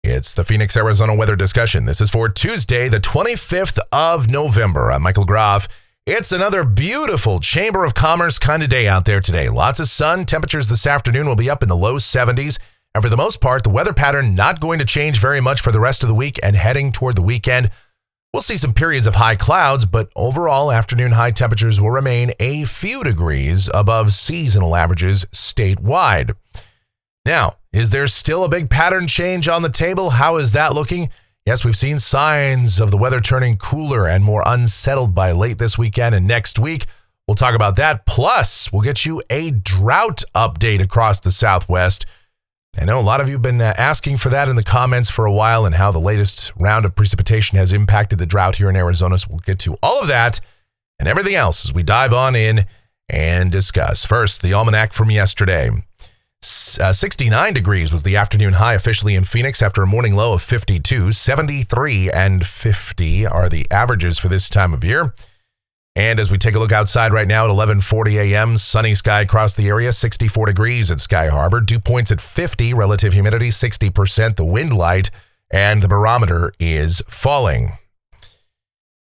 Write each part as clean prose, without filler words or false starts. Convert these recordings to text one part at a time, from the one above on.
It's the Phoenix, Arizona weather discussion. This is for Tuesday, the 25th of November. I'm Michael Groff. It's another beautiful Chamber of Commerce kind of day out there today. Lots of sun. Temperatures this afternoon will be up in the low 70s. And for the most part, the weather pattern not going to change very much for the rest of the week and heading toward the weekend. We'll see some periods of high clouds, but overall afternoon high temperatures will remain a few degrees above seasonal averages statewide. Now, is there still a big pattern change on the table? How is that looking? Yes, we've seen signs of the weather turning cooler and more unsettled by late this weekend and next week. We'll talk about that. Plus, we'll get you a drought update across the Southwest. I know a lot of you have been asking for that in the comments for a while and how the latest round of precipitation has impacted the drought here in Arizona. So we'll get to all of that and everything else as we dive on in and discuss. First, the almanac from yesterday. 69 degrees was the afternoon high officially in Phoenix after a morning low of 52. 73 and 50 are the averages for this time of year. And as we take a look outside right now at 11:40 a.m., sunny sky across the area, 64 degrees at Sky Harbor, dew points at 50, relative humidity 60%, the wind light, and the barometer is falling.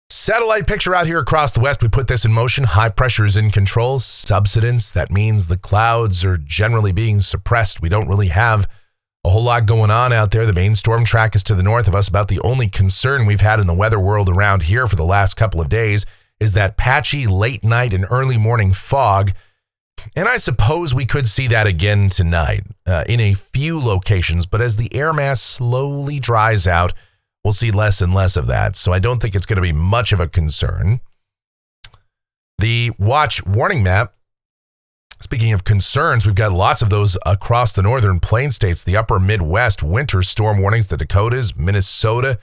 Satellite picture out here across the west. We put this in motion. High pressure is in control. Subsidence. That means the clouds are generally being suppressed. We don't really have a whole lot going on out there. The main storm track is to the north of us. About the only concern we've had in the weather world around here for the last couple of days is that patchy late night and early morning fog. And I suppose we could see that again tonight in a few locations. But as the air mass slowly dries out, we'll see less and less of that, so I don't think it's going to be much of a concern. The watch warning map, speaking of concerns, we've got lots of those across the northern plain states, the upper Midwest, winter storm warnings, the Dakotas, Minnesota,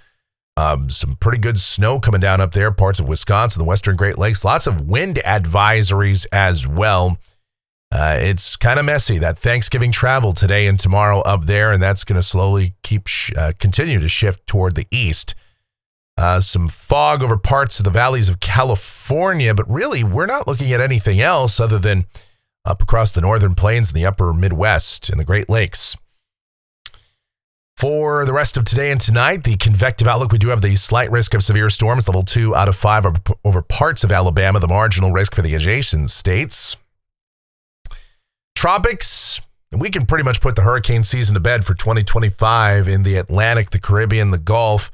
some pretty good snow coming down up there, parts of Wisconsin, the western Great Lakes, lots of wind advisories as well. It's kind of messy, that Thanksgiving travel today and tomorrow up there, and that's going to slowly continue to shift toward the east. Some fog over parts of the valleys of California, but really we're not looking at anything else other than up across the northern plains and the upper Midwest and the Great Lakes. For the rest of today and tonight, the convective outlook, we do have the slight risk of severe storms, level 2 out of 5 over parts of Alabama, the marginal risk for the adjacent states. Tropics, we can pretty much put the hurricane season to bed for 2025 in the Atlantic, the Caribbean, the Gulf.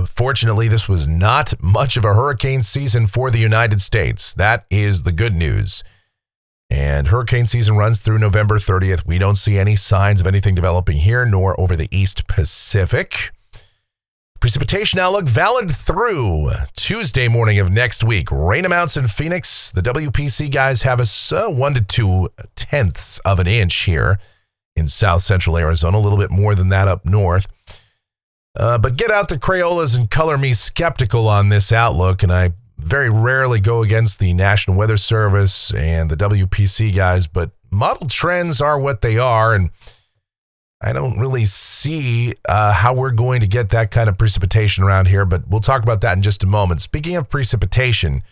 Fortunately, this was not much of a hurricane season for the United States. That is the good news. And hurricane season runs through November 30th. We don't see any signs of anything developing here, nor over the East Pacific. Precipitation outlook valid through Tuesday morning of next week. Rain amounts in Phoenix. The WPC guys have us 1 to 2 tenths of an inch here in south central Arizona, a little bit more than that up north. But get out the Crayolas and color me skeptical on this outlook, and I very rarely go against the National Weather Service and the WPC guys, but model trends are what they are, and I don't really see how we're going to get that kind of precipitation around here, but we'll talk about that in just a moment. Speaking of precipitation,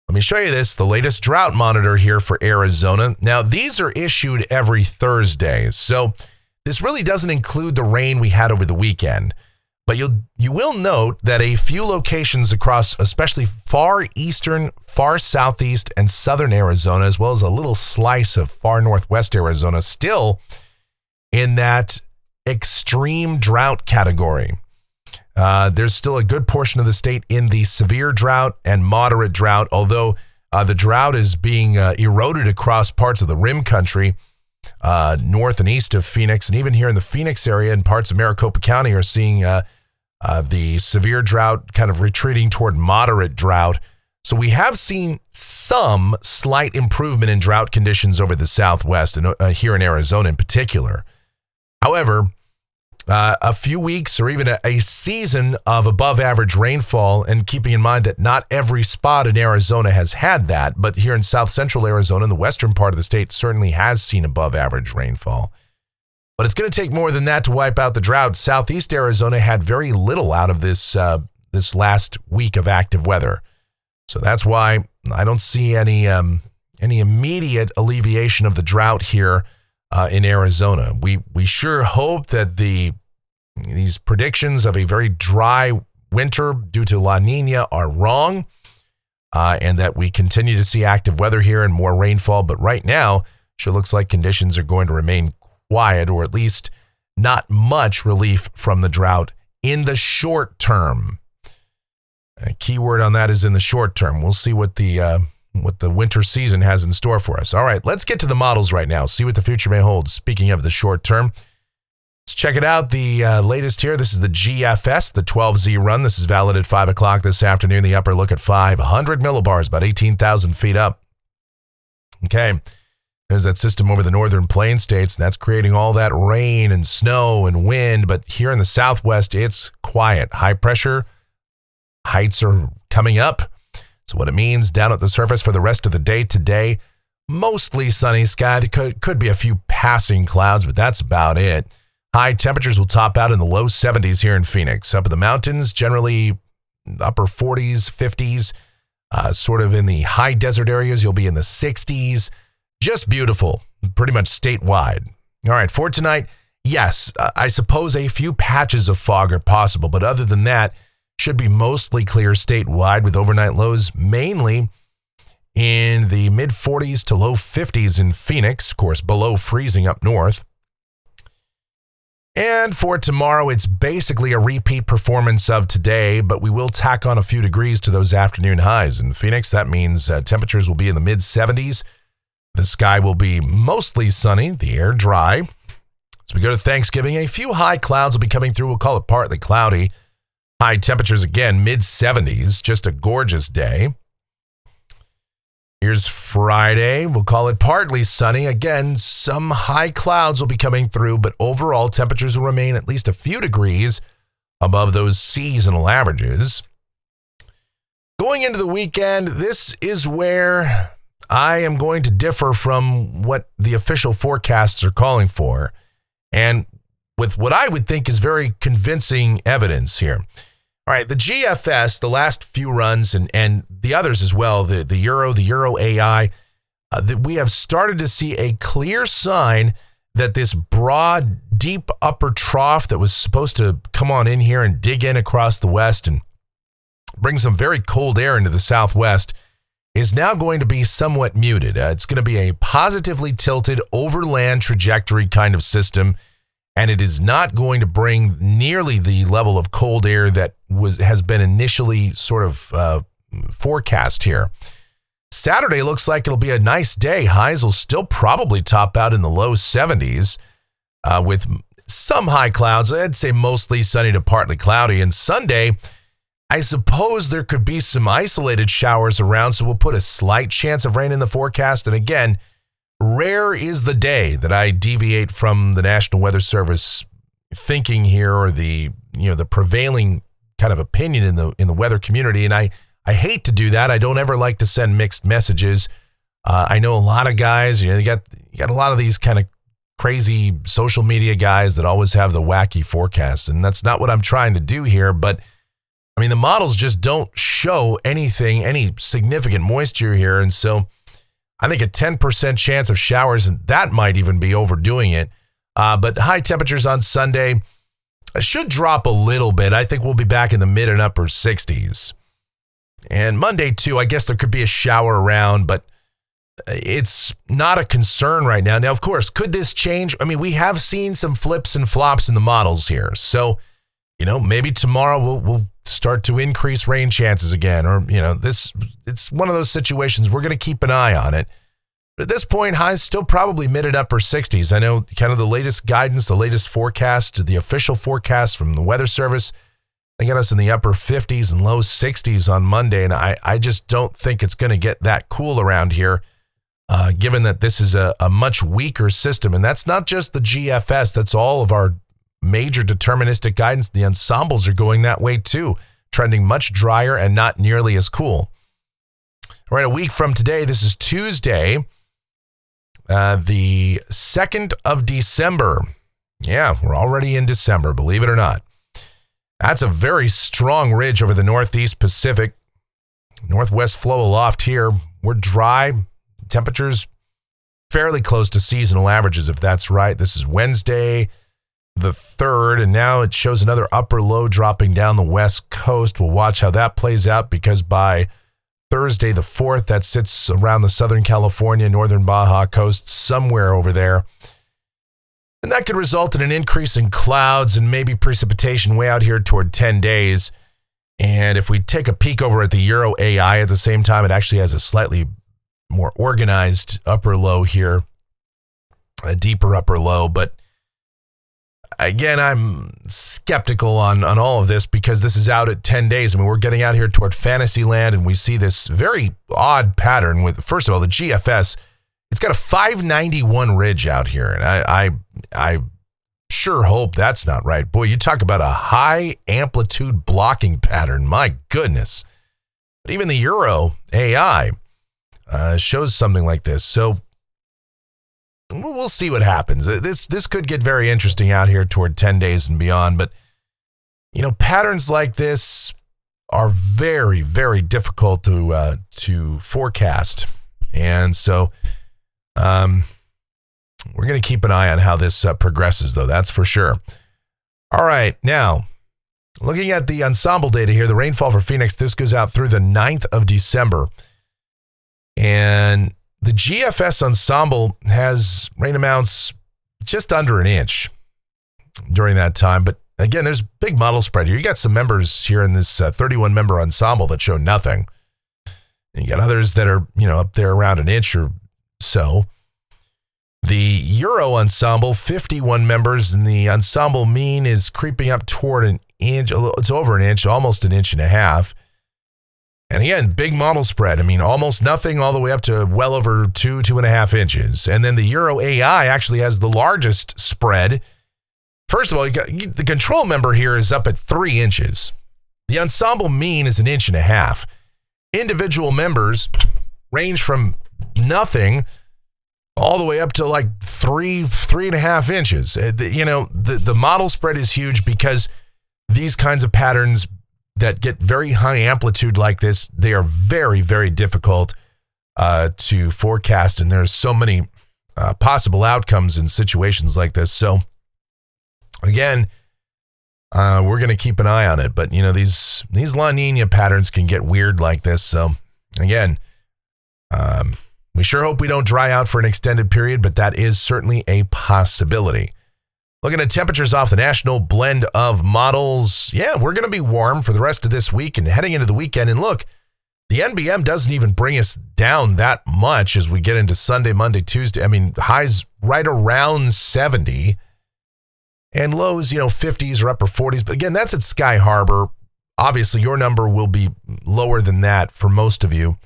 let me show you this, the latest drought monitor here for Arizona. Now, these are issued every Thursday, so this really doesn't include the rain we had over the weekend. But you will note that a few locations across, especially far eastern, far southeast, and southern Arizona, as well as a little slice of far northwest Arizona, still in that extreme drought category. There's still a good portion of the state in the severe drought and moderate drought, although the drought is being eroded across parts of the rim country, north and east of Phoenix, and even here in the Phoenix area and parts of Maricopa County are seeing the severe drought kind of retreating toward moderate drought. So we have seen some slight improvement in drought conditions over the Southwest and here in Arizona in particular. However, a few weeks or even a season of above average rainfall, and keeping in mind that not every spot in Arizona has had that, but here in south central Arizona and the western part of the state certainly has seen above average rainfall. But it's going to take more than that to wipe out the drought. Southeast Arizona had very little out of this last week of active weather. So that's why I don't see any immediate alleviation of the drought here in Arizona. We sure hope that the These predictions of a very dry winter due to La Nina are wrong, and that we continue to see active weather here and more rainfall. But right now, sure looks like conditions are going to remain quiet, or at least not much relief from the drought in the short term. A key word on that is in the short term. We'll see what the winter season has in store for us. All right, let's get to the models right now, see what the future may hold. Speaking of the short term, let's check it out. The latest here, this is the GFS, the 12Z run. This is valid at 5 o'clock this afternoon. The upper look at 500 millibars, about 18,000 feet up. Okay, there's that system over the northern plain states, and that's creating all that rain and snow and wind. But here in the southwest, it's quiet. High pressure, heights are coming up. So what it means down at the surface for the rest of the day today, mostly sunny sky. Could be a few passing clouds, but that's about it. High temperatures will top out in the low 70s here in Phoenix. Up in the mountains, generally upper 40s, 50s. Sort of in the high desert areas, you'll be in the 60s. Just beautiful, pretty much statewide. All right, for tonight, yes, I suppose a few patches of fog are possible, but other than that, should be mostly clear statewide with overnight lows mainly in the mid 40s to low 50s in Phoenix, of course, below freezing up north. And for tomorrow, it's basically a repeat performance of today, but we will tack on a few degrees to those afternoon highs. In Phoenix, that means temperatures will be in the mid 70s. The sky will be mostly sunny, the air dry. As we go to Thanksgiving, a few high clouds will be coming through. We'll call it partly cloudy. High temperatures again, mid 70s, just a gorgeous day. Here's Friday. We'll call it partly sunny. Again, some high clouds will be coming through, but overall temperatures will remain at least a few degrees above those seasonal averages. Going into the weekend, this is where I am going to differ from what the official forecasts are calling for, and with what I would think is very convincing evidence here. All right, the GFS, the last few runs, and the others as well, the Euro AI, that we have started to see a clear sign that this broad, deep upper trough that was supposed to come on in here and dig in across the west and bring some very cold air into the southwest is now going to be somewhat muted. It's going to be a positively tilted overland trajectory kind of system, and it is not going to bring nearly the level of cold air that has been initially sort of forecast here. Saturday looks like it'll be a nice day. Highs will still probably top out in the low 70s with some high clouds. I'd say mostly sunny to partly cloudy. And Sunday, I suppose there could be some isolated showers around, so we'll put a slight chance of rain in the forecast. And again, rare is the day that I deviate from the National Weather Service thinking here, or the prevailing kind of opinion in the weather community. And I hate to do that. I don't ever like to send mixed messages. I know a lot of guys, you got a lot of these kind of crazy social media guys that always have the wacky forecasts, and that's not what I'm trying to do here. But I mean, the models just don't show any significant moisture here, and so I think a 10% chance of showers, and that might even be overdoing it. But high temperatures on Sunday should drop a little bit. I think we'll be back in the mid and upper 60s. And Monday, too, I guess there could be a shower around, but it's not a concern right now. Now, of course, could this change? I mean, we have seen some flips and flops in the models here. So, maybe tomorrow we'll start to increase rain chances again. Or, it's one of those situations. We're going to keep an eye on it. But at this point, highs still probably mid and upper 60s. I know kind of the latest guidance, the latest forecast, the official forecast from the Weather Service, they got us in the upper 50s and low 60s on Monday. And I just don't think it's going to get that cool around here, given that this is a much weaker system. And that's not just the GFS. That's all of our major deterministic guidance. The ensembles are going that way too, trending much drier and not nearly as cool. All right, a week from today, this is Tuesday, the 2nd of December. Yeah, we're already in December, believe it or not. That's a very strong ridge over the Northeast Pacific. Northwest flow aloft here. We're dry. Temperatures fairly close to seasonal averages, if that's right. This is Wednesday. the 3rd, and now it shows another upper low dropping down the west coast. We'll watch how that plays out, because by Thursday the 4th, that sits around the Southern California, northern Baja coast, somewhere over there. And that could result in an increase in clouds and maybe precipitation way out here toward 10 days. And if we take a peek over at the Euro AI at the same time, it actually has a slightly more organized upper low here, a deeper upper low. But again, I'm skeptical on all of this, because this is out at 10 days. I mean, we're getting out here toward fantasy land, and we see this very odd pattern with, first of all, the GFS. It's got a 591 ridge out here, and I sure hope that's not right. Boy, you talk about a high amplitude blocking pattern. My goodness. But even the Euro AI shows something like this. So we'll see what happens. This could get very interesting out here toward 10 days and beyond. But, patterns like this are very, very difficult to forecast. And so we're going to keep an eye on how this progresses, though. That's for sure. All right. Now, looking at the ensemble data here, the rainfall for Phoenix, this goes out through the 9th of December. And the GFS ensemble has rain amounts just under an inch during that time. But again, there's big model spread here. You got some members here in this 31-member ensemble that show nothing. And you got others that are, up there around an inch or so. The Euro ensemble, 51 members, and the ensemble mean is creeping up toward an inch. It's over an inch, almost an inch and a half. And again, big model spread. I mean, almost nothing all the way up to well over 2.5 inches. And then the Euro AI actually has the largest spread. First of all, the control member here is up at 3 inches. The ensemble mean is an inch and a half. Individual members range from nothing all the way up to like 3.5 inches. The model spread is huge, because these kinds of patterns that get very high amplitude like this, they are very, very difficult to forecast. And there's so many possible outcomes in situations like this. So again, we're going to keep an eye on it. But, these La Nina patterns can get weird like this. So again, we sure hope we don't dry out for an extended period, but that is certainly a possibility. Looking at temperatures off the national blend of models, yeah, we're going to be warm for the rest of this week and heading into the weekend. And look, the NBM doesn't even bring us down that much as we get into Sunday, Monday, Tuesday. I mean, highs right around 70 and lows, 50s or upper 40s. But again, that's at Sky Harbor. Obviously, your number will be lower than that for most of you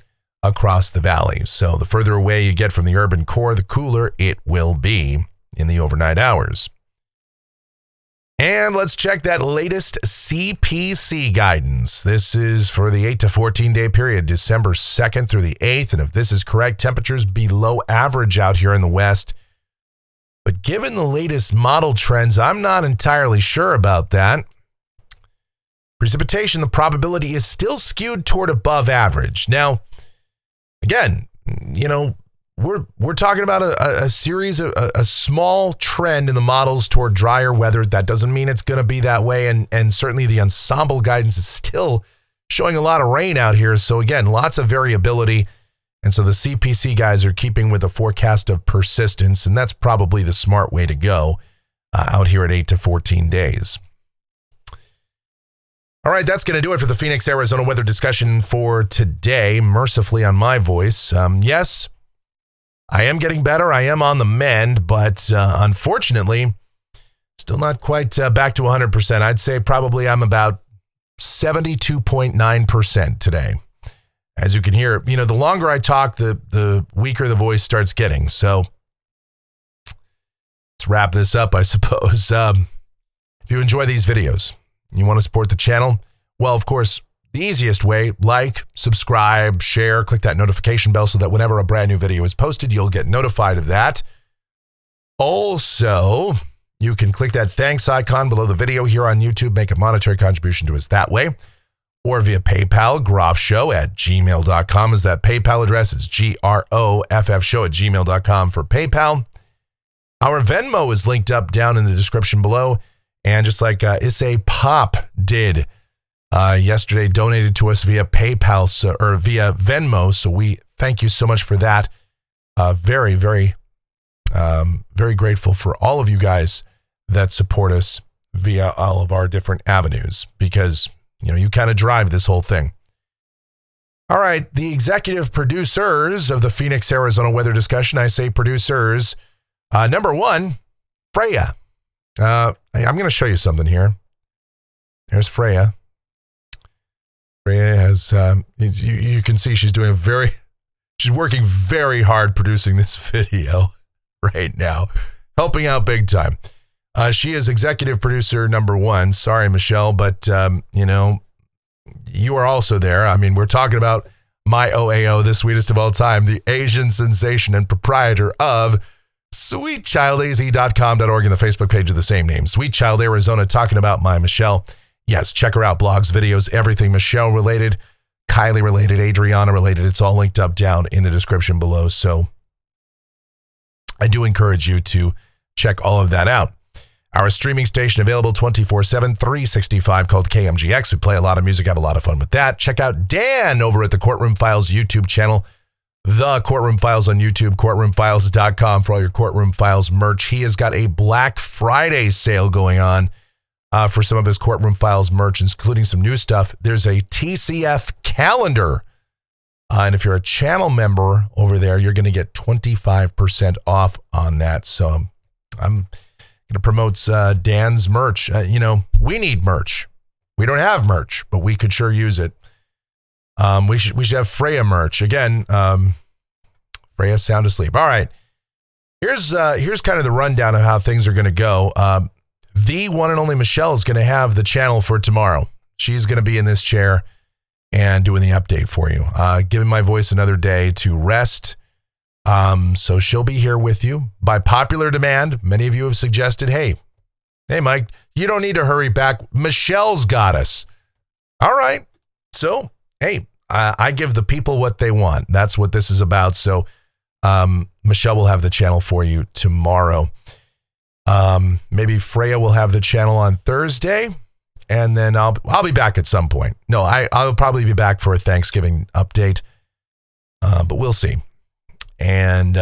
across the valley. So the further away you get from the urban core, the cooler it will be in the overnight hours. And let's check that latest CPC guidance. This is for the 8 to 14 day period, December 2nd through the 8th. And if this is correct, temperatures below average out here in the west. But given the latest model trends, I'm not entirely sure about that. Precipitation, the probability is still skewed toward above average. Now, again, we're talking about a series of a small trend in the models toward drier weather. That doesn't mean it's going to be that way. And certainly the ensemble guidance is still showing a lot of rain out here. So again, lots of variability. And so the CPC guys are keeping with a forecast of persistence. And that's probably the smart way to go out here at 8 to 14 days. All right, that's going to do it for the Phoenix, Arizona weather discussion for today. Mercifully on my voice. Yes, I am getting better. I am on the mend, but unfortunately, still not quite back to 100%. I'd say probably I'm about 72.9% today. As you can hear, the longer I talk, the weaker the voice starts getting. So let's wrap this up, I suppose. If you enjoy these videos, you want to support the channel? Well, of course, the easiest way, like, subscribe, share, click that notification bell so that whenever a brand new video is posted, you'll get notified of that. Also, you can click that thanks icon below the video here on YouTube, make a monetary contribution to us that way, or via PayPal, groffshow@gmail.com is that PayPal address. It's GROFF show@gmail.com for PayPal. Our Venmo is linked up down in the description below. And just like Issei Pop did yesterday, donated to us via PayPal or via Venmo. So we thank you so much for that. Very, very, very grateful for all of you guys that support us via all of our different avenues because, you kind of drive this whole thing. All right, the executive producers of the Phoenix, Arizona weather discussion, I say producers. Number one, Freya. I'm going to show you something here. There's Freya. Freya has, you can see she's she's working very hard producing this video right now, helping out big time. She is executive producer number one. Sorry, Michelle, but, you are also there. I mean, we're talking about my OAO, the sweetest of all time, the Asian sensation and proprietor of sweetchildaz.com.org and the Facebook page of the same name. Sweet Child Arizona, talking about my Michelle. Yes, check her out. Blogs, videos, everything Michelle related, Kylie related, Adriana related. It's all linked up down in the description below. So I do encourage you to check all of that out. Our streaming station available 24/7, 365 called KMGX. We play a lot of music, have a lot of fun with that. Check out Dan over at the Courtroom Files YouTube channel. The Courtroom Files on YouTube, courtroomfiles.com for all your Courtroom Files merch. He has got a Black Friday sale going on for some of his Courtroom Files merch, including some new stuff. There's a TCF calendar. And if you're a channel member over there, you're going to get 25% off on that. So I'm going to promote Dan's merch. We need merch. We don't have merch, but we could sure use it. We should have Freya merch again. Freya sound asleep. All right. Here's kind of the rundown of how things are going to go. The one and only Michelle is going to have the channel for tomorrow. She's going to be in this chair and doing the update for you. Giving my voice another day to rest. So she'll be here with you by popular demand. Many of you have suggested, hey, Mike, you don't need to hurry back. Michelle's got us. All right. So, hey, I give the people what they want. That's what this is about. So Michelle will have the channel for you tomorrow. Maybe Freya will have the channel on Thursday, and then I'll be back at some point. No, I'll probably be back for a Thanksgiving update, but we'll see. And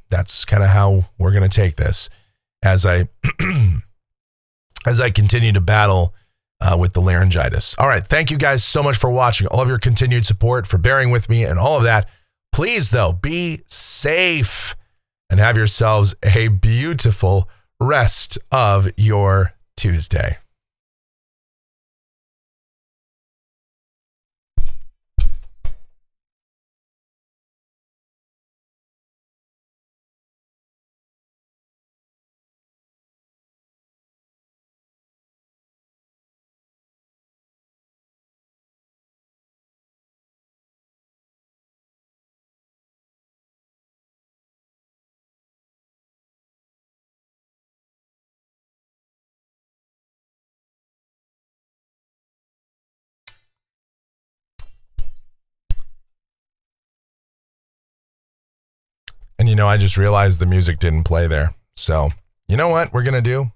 that's kind of how we're going to take this as I continue to battle with the laryngitis. All right. Thank you guys so much for watching, all of your continued support, for bearing with me and all of that. Please, though, be safe and have yourselves a beautiful rest of your Tuesday. And I just realized the music didn't play there. So, you know what we're gonna do?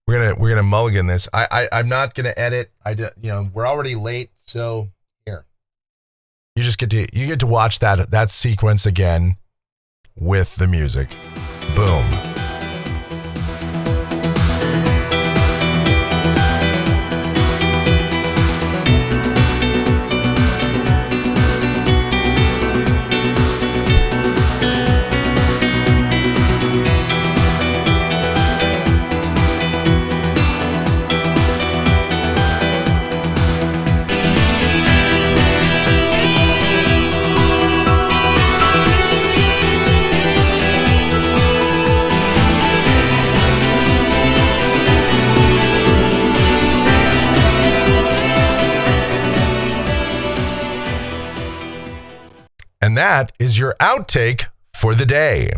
We're gonna mulligan this. I'm not gonna edit. We're already late, so here. You get to watch that sequence again with the music. Boom. And that is your outtake for the day.